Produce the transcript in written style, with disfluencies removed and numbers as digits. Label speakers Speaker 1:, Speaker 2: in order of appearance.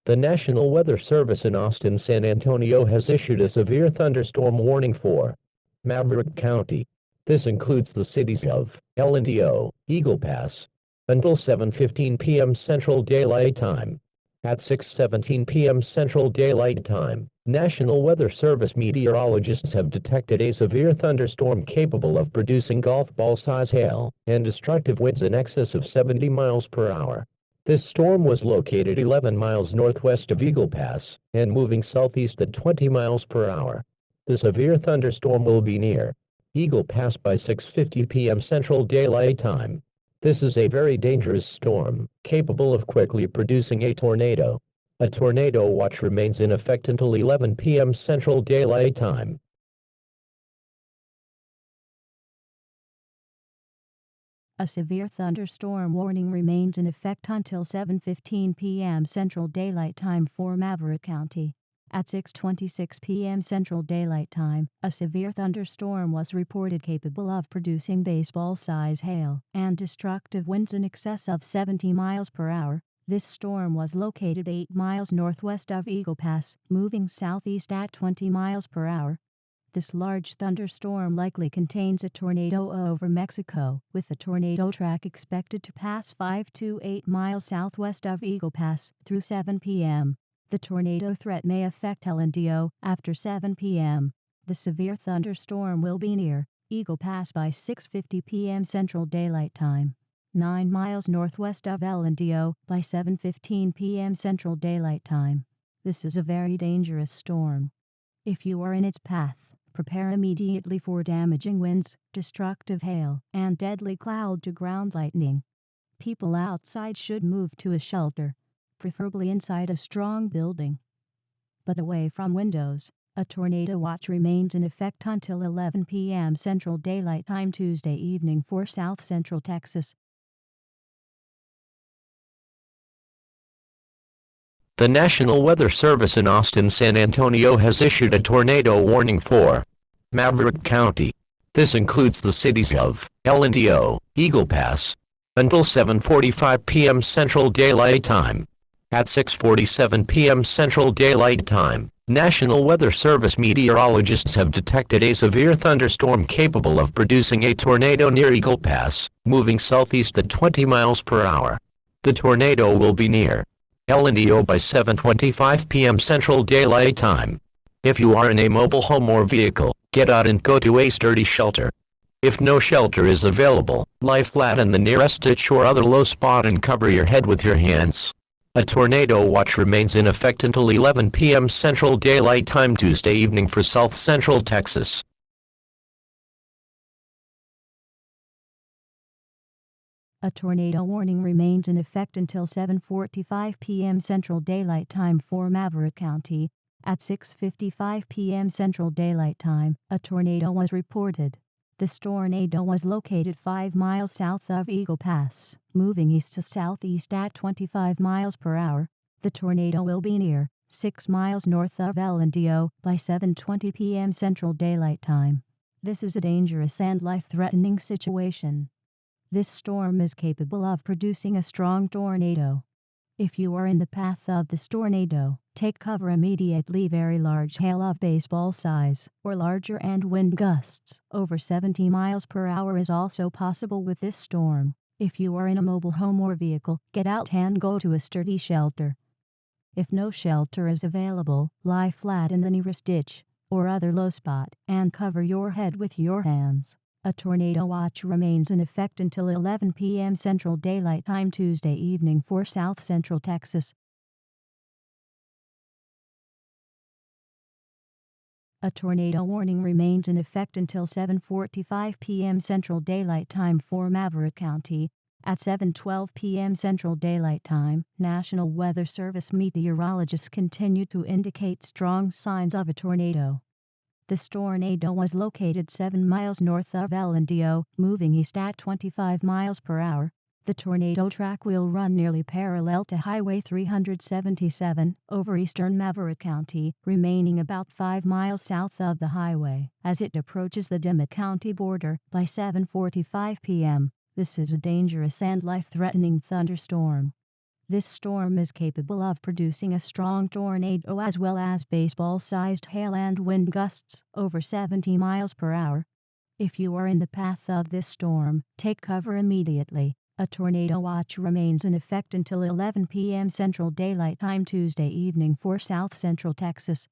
Speaker 1: The National Weather Service in Austin, San Antonio has issued a severe thunderstorm warning for Maverick County. This includes the cities of El Indio, Eagle Pass, until 7:15 p.m. Central Daylight Time. At 6:17 p.m. Central Daylight Time, National Weather Service meteorologists have detected a severe thunderstorm capable of producing golf ball-size hail and destructive winds in excess of 70 miles per hour. This storm was located 11 miles northwest of Eagle Pass and moving southeast at 20 miles per hour. The severe thunderstorm will be near Eagle Pass by 6:50 p.m. Central Daylight Time. This is a very dangerous storm, capable of quickly producing a tornado. A tornado watch remains in effect until 11 p.m. Central Daylight Time.
Speaker 2: A severe thunderstorm warning remains in effect until 7:15 p.m. Central Daylight Time for Maverick County. At 6:26 p.m. Central Daylight Time, a severe thunderstorm was reported capable of producing baseball-size hail and destructive winds in excess of 70 miles per hour. This storm was located 8 miles northwest of Eagle Pass, moving southeast at 20 miles per hour. This large thunderstorm likely contains a tornado over Mexico, with the tornado track expected to pass 5 to 8 miles southwest of Eagle Pass through 7 p.m. The tornado threat may affect El Indio after 7 p.m. The severe thunderstorm will be near Eagle Pass by 6:50 p.m. Central Daylight Time, 9 miles northwest of El Indio by 7:15 p.m. Central Daylight Time. This is a very dangerous storm. If you are in its path, prepare immediately for damaging winds, destructive hail, and deadly cloud-to-ground lightning. People outside should move to a shelter, preferably inside a strong building, but away from windows. A tornado watch remains in effect until 11 p.m. Central Daylight Time Tuesday evening for South Central Texas.
Speaker 1: The National Weather Service in Austin, San Antonio has issued a tornado warning for Maverick County. This includes the cities of El Indio, Eagle Pass, until 7:45 p.m. Central Daylight Time. At 6:47 p.m. Central Daylight Time, National Weather Service meteorologists have detected a severe thunderstorm capable of producing a tornado near Eagle Pass, moving southeast at 20 miles per hour. The tornado will be near El Indio by 7:25 p.m. Central Daylight Time. If you are in a mobile home or vehicle, get out and go to a sturdy shelter. If no shelter is available, lie flat in the nearest ditch or other low spot and cover your head with your hands. A tornado watch remains in effect until 11 p.m. Central Daylight Time Tuesday evening for South Central Texas.
Speaker 2: A tornado warning remains in effect until 7:45 p.m. Central Daylight Time for Maverick County. At 6:55 p.m. Central Daylight Time, a tornado was reported. This tornado was located 5 miles south of Eagle Pass, moving east to southeast at 25 miles per hour. The tornado will be near 6 miles north of El Indio by 7:20 p.m. Central Daylight Time. This is a dangerous and life-threatening situation. This storm is capable of producing a strong tornado. If you are in the path of this tornado, take cover immediately. Very large hail of baseball size or larger and wind gusts over 70 miles per hour is also possible with this storm. If you are in a mobile home or vehicle, get out and go to a sturdy shelter. If no shelter is available, lie flat in the nearest ditch or other low spot and cover your head with your hands. A tornado watch remains in effect until 11 p.m. Central Daylight Time Tuesday evening for South Central Texas. A tornado warning remains in effect until 7:45 p.m. Central Daylight Time for Maverick County. At 7:12 p.m. Central Daylight Time, National Weather Service meteorologists continue to indicate strong signs of a tornado. This tornado was located 7 miles north of El Indio, moving east at 25 miles per hour. The tornado track will run nearly parallel to Highway 377 over eastern Maverick County, remaining about 5 miles south of the highway as it approaches the Dimmitt County border by 7:45 p.m. This is a dangerous and life-threatening thunderstorm. This storm is capable of producing a strong tornado as well as baseball-sized hail and wind gusts over 70 miles per hour. If you are in the path of this storm, take cover immediately. A tornado watch remains in effect until 11 p.m. Central Daylight Time Tuesday evening for South Central Texas.